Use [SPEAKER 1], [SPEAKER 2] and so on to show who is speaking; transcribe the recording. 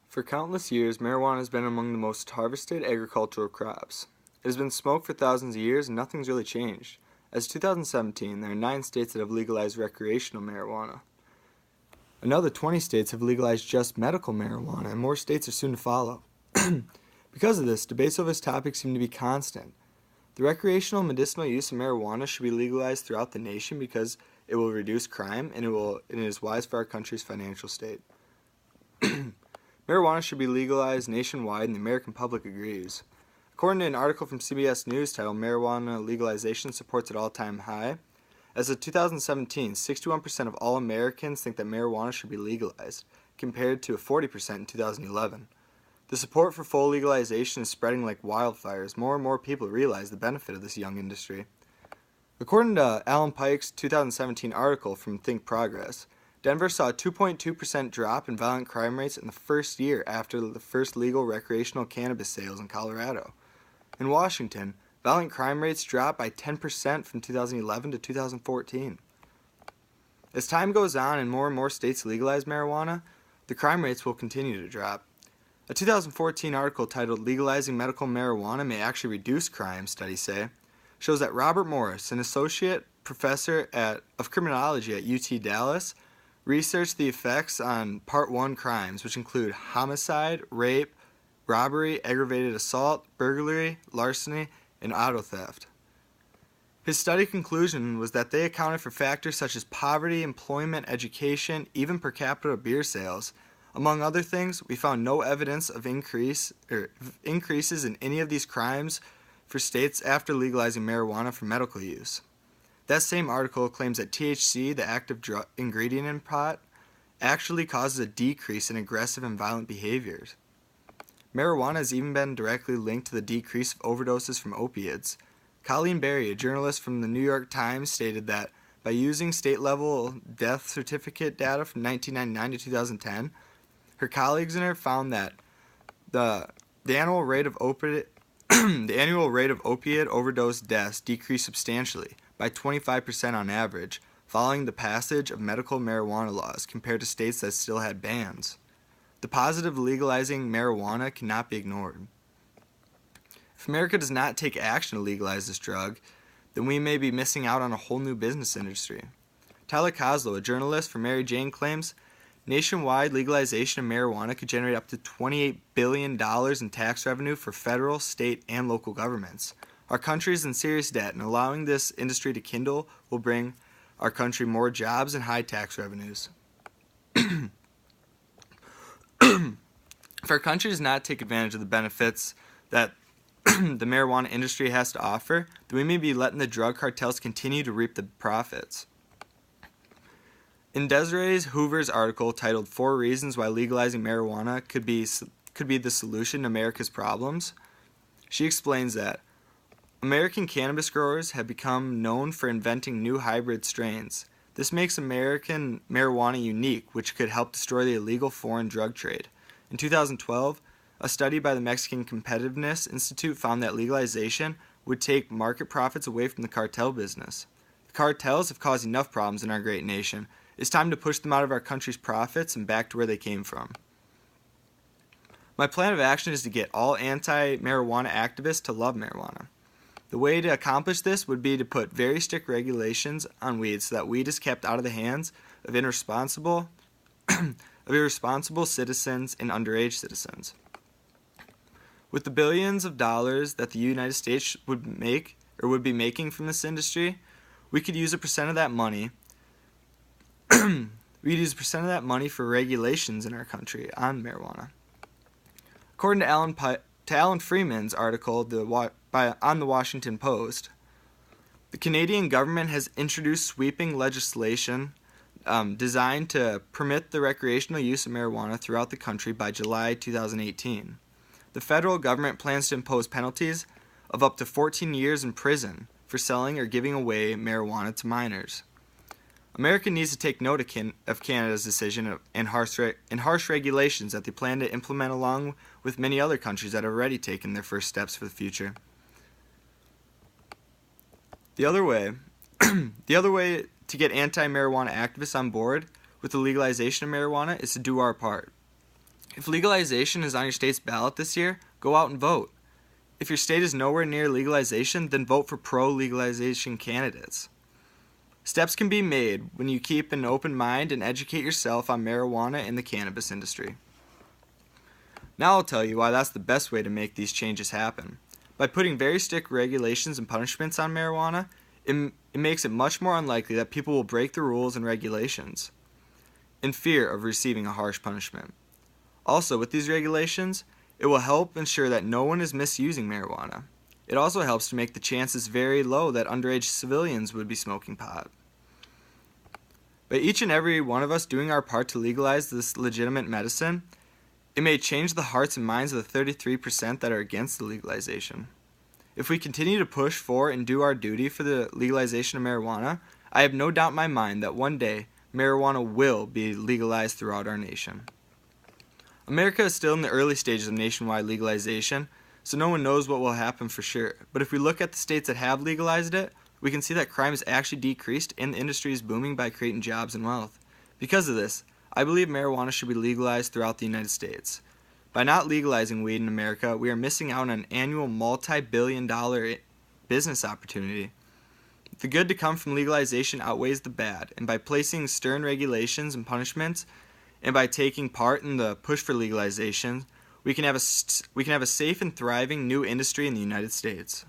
[SPEAKER 1] For countless years, marijuana has been among the most harvested agricultural crops. It has been smoked for thousands of years and nothing's really changed. As of 2017, there are 9 states that have legalized recreational marijuana. Another 20 states have legalized just medical marijuana, and more states are soon to follow. Because of this, debates over this topic seem to be constant. The recreational and medicinal use of marijuana should be legalized throughout the nation because it will reduce crime and it is wise for our country's financial state. Marijuana should be legalized nationwide, and the American public agrees. According to an article from CBS News titled "Marijuana Legalization Supports at All-Time High," as of 2017, 61% of all Americans think that marijuana should be legalized, compared to 40% in 2011. The support for full legalization is spreading like wildfire as more and more people realize the benefit of this young industry. According to Alan Pike's 2017 article from Think Progress, Denver saw a 2.2% drop in violent crime rates in the first year after the first legal recreational cannabis sales in Colorado. In Washington, violent crime rates dropped by 10% from 2011 to 2014. As time goes on and more states legalize marijuana, the crime rates will continue to drop. A 2014 article titled "Legalizing Medical Marijuana May Actually Reduce Crime," studies say, shows that Robert Morris, an associate professor of criminology at UT Dallas, researched the effects on Part 1 crimes, which include homicide, rape, robbery, aggravated assault, burglary, larceny, and auto theft. His study conclusion was that they accounted for factors such as poverty, employment, education, even per capita beer sales. Among other things, we found no evidence of increases in any of these crimes for states after legalizing marijuana for medical use. That same article claims that THC, the active ingredient in pot, actually causes a decrease in aggressive and violent behaviors. Marijuana has even been directly linked to the decrease of overdoses from opiates. Colleen Berry, a journalist from the New York Times, stated that by using state-level death certificate data from 1999 to 2010, her colleagues and her found that the annual rate of opiate overdose deaths decreased substantially, by 25% on average, following the passage of medical marijuana laws compared to states that still had bans. The positive of legalizing marijuana cannot be ignored. If America does not take action to legalize this drug, then we may be missing out on a whole new business industry. Tyler Kozlow, a journalist for Mary Jane, claims nationwide legalization of marijuana could generate up to $28 billion in tax revenue for federal, state, and local governments. Our country is in serious debt, and allowing this industry to kindle will bring our country more jobs and high tax revenues. If our country does not take advantage of the benefits that the marijuana industry has to offer, then we may be letting the drug cartels continue to reap the profits. In Desiree Hoover's article titled "4 Reasons Why Legalizing Marijuana Could Be the Solution to America's Problems," she explains that American cannabis growers have become known for inventing new hybrid strains. This makes American marijuana unique, which could help destroy the illegal foreign drug trade. In 2012, a study by the Mexican Competitiveness Institute found that legalization would take market profits away from the cartel business. The cartels have caused enough problems in our great nation. It's time to push them out of our country's profits and back to where they came from. My plan of action is to get all anti-marijuana activists to love marijuana. The way to accomplish this would be to put very strict regulations on weed so that weed is kept out of the hands of irresponsible citizens and underage citizens. With the billions of dollars that the United States would be making from this industry, we could use a percent of that money. For regulations in our country on marijuana. According to Alan Freeman's article on the Washington Post, the Canadian government has introduced sweeping legislation designed to permit the recreational use of marijuana throughout the country by July 2018. The federal government plans to impose penalties of up to 14 years in prison for selling or giving away marijuana to minors. America needs to take note of Canada's decision and harsh regulations that they plan to implement along with many other countries that have already taken their first steps for the future. The other way to get anti-marijuana activists on board with the legalization of marijuana is to do our part. If legalization is on your state's ballot this year, go out and vote. If your state is nowhere near legalization, then vote for pro-legalization candidates. Steps can be made when you keep an open mind and educate yourself on marijuana and the cannabis industry. Now I'll tell you why that's the best way to make these changes happen. By putting very strict regulations and punishments on marijuana, it makes it much more unlikely that people will break the rules and regulations in fear of receiving a harsh punishment. Also, with these regulations, it will help ensure that no one is misusing marijuana. It also helps to make the chances very low that underage civilians would be smoking pot. By each and every one of us doing our part to legalize this legitimate medicine, it may change the hearts and minds of the 33% that are against the legalization. If we continue to push for and do our duty for the legalization of marijuana, I have no doubt in my mind that one day marijuana will be legalized throughout our nation. America is still in the early stages of nationwide legalization, so no one knows what will happen for sure. But if we look at the states that have legalized it, we can see that crime has actually decreased and the industry is booming by creating jobs and wealth. Because of this, I believe marijuana should be legalized throughout the United States. By not legalizing weed in America, we are missing out on an annual multi-billion-dollar business opportunity. The good to come from legalization outweighs the bad, and by placing stern regulations and punishments, and by taking part in the push for legalization, we can have a safe and thriving new industry in the United States.